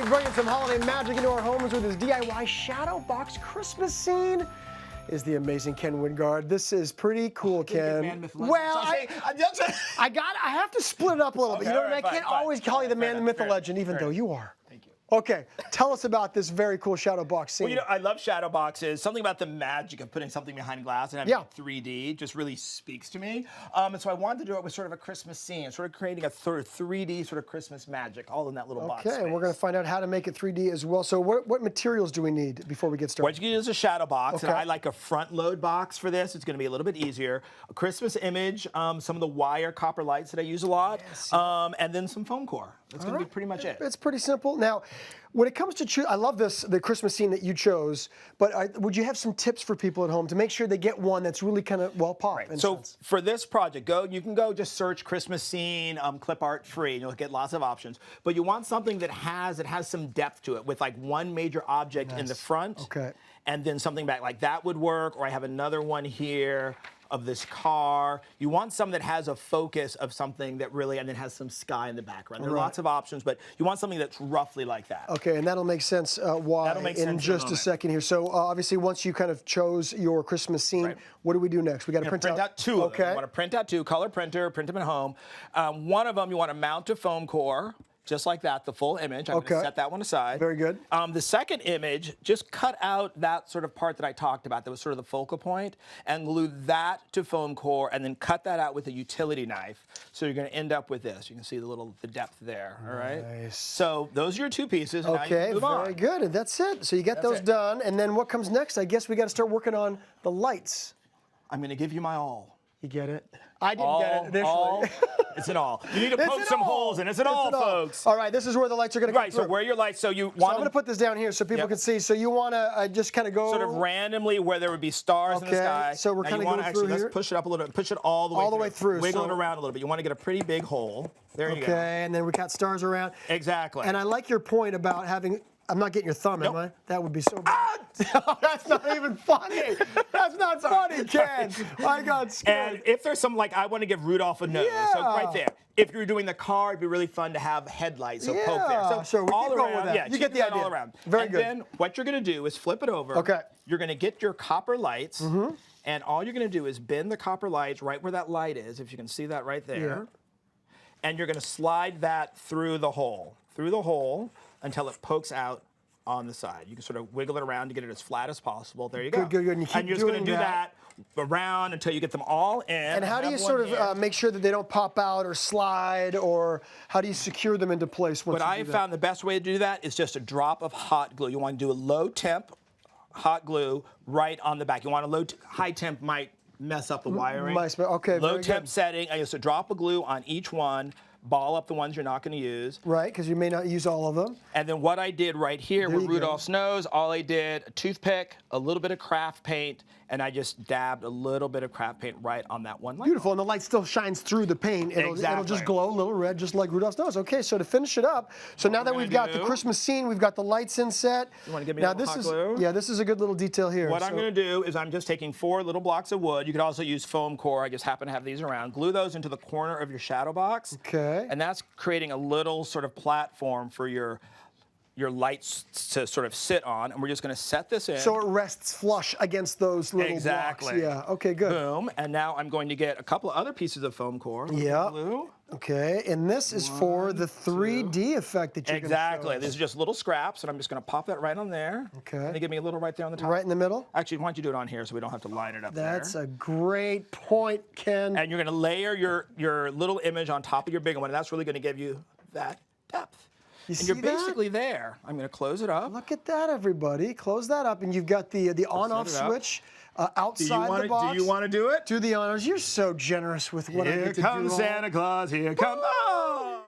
bringing some holiday magic into our homes with his DIY shadow box Christmas scene is the amazing Ken Wingard. This is pretty cool, Ken. Well, I have to split it up a little bit. You know what I mean? I can't always call you the man, the myth, the legend, even though you are. Thank you. Okay, tell us about this very cool shadow box scene. Well, you know, I love shadow boxes. Something about the magic of putting something behind glass and having it 3D just really speaks to me. And so I wanted to do it with sort of a Christmas scene, sort of creating a 3D sort of Christmas magic, all in that little box space. Okay, and we're going to find out how to make it 3D as well. So what materials do we need before we get started? What you get is a shadow box, and I like a front load box for this. It's going to be a little bit easier. A Christmas image, some of the wire copper lights that I use a lot, and then some foam core. That's going to be pretty much it. It's pretty simple. Now, when it comes to I love the Christmas scene that you chose, but would you have some tips for people at home to make sure they get one that's really kind of well popped? Right. So for this project, you can go just search Christmas scene, clip art free, and you'll get lots of options. But you want something that has some depth to it, with like one major object in the front, and then something back. Like that would work. Or I have another one here of this car. You want something that has a focus of something that really, and then has some sky in the background. There are lots of options, but you want something that's roughly like that. Okay, and that'll make sense why in just a second here. So obviously, once you kind of chose your Christmas scene, what do we do next? We got to print out two of them. You want to print out two, color printer, print them at home. One of them you want to mount to foam core. Just like that, the full image. I'm going to set that one aside. Very good. The second image, just cut out that sort of part that I talked about that was sort of the focal point and glue that to foam core and then cut that out with a utility knife. So you're going to end up with this. You can see the depth there, all right? Nice. So those are your two pieces. And okay, very good. And that's it. So you get those done. And then what comes next? I guess we got to start working on the lights. I'm going to give you my all. You get it? I didn't get it initially. It's an all. You need to poke some holes in. It's an all, folks. All right, this is where the lights are going to come through. So where your lights, so you want I'm going to put this down here so people can see. So you want to just kind of go sort of randomly where there would be stars in the sky. So we're kind of going through here. Let's push it up a little bit. Push it all the way through. Wiggle it around a little bit. You want to get a pretty big hole. There you go. Okay, and then we got stars around. Exactly. And I like your point about having. I'm not getting your thumb, am I? That would be so bad. That's not even funny. That's not funny, Ken. I got scared. And if there's some, like, I want to give Rudolph a nose. So right there. If you're doing the car, it'd be really fun to have headlights, so poke there. So we all keep around, going with that. You get the idea. All around. Very good. And then what you're going to do is flip it over. Okay. You're going to get your copper lights, and all you're going to do is bend the copper lights right where that light is, if you can see that right there. Yeah. And you're going to slide that through the hole until it pokes out on the side. You can sort of wiggle it around to get it as flat as possible. There you go. Good. And you're just going to do that around until you get them all in. And how do you sort of make sure that they don't pop out or slide, or how do you secure them into place once you do that? What I found the best way to do that is just a drop of hot glue. You want to do a low temp hot glue right on the back. You want a high temp might mess up the wiring. Okay, low temp setting, and just a drop of glue on each one. Ball up the ones you're not going to use. Right, because you may not use all of them. And then what I did right here with Rudolph's nose, all I did, a toothpick, a little bit of craft paint, and I just dabbed a little bit of craft paint right on that one light. Beautiful, and the light still shines through the paint. It'll just glow a little red, just like Rudolph's nose. Okay, so to finish it up, so now that we've got the Christmas scene, we've got the lights in set. You want to give me a little hot glue? Yeah, this is a good little detail here. What I'm going to do is I'm just taking 4 little blocks of wood. You could also use foam core. I just happen to have these around. Glue those into the corner of your shadow box. Okay. And that's creating a little sort of platform for your lights to sort of sit on, and we're just going to set this in. So it rests flush against those little blocks. Yeah, okay, good. Boom, and now I'm going to get a couple of other pieces of foam core. Yeah. Okay, and this is for the 3D effect that you're going to show. Exactly. These are just little scraps, and I'm just going to pop that right on there. Okay. And give me a little right there on the top. Right in the middle? Actually, why don't you do it on here so we don't have to line it up there. That's a great point, Ken. And you're going to layer your little image on top of your big one, and that's really going to give you that depth. And you're basically there. I'm going to close it up. Look at that, everybody. Close that up, and you've got the on-off switch outside the box. Do you want to do it? Do the honors. You're so generous with what I get to do. Here comes Santa Claus. Here comes.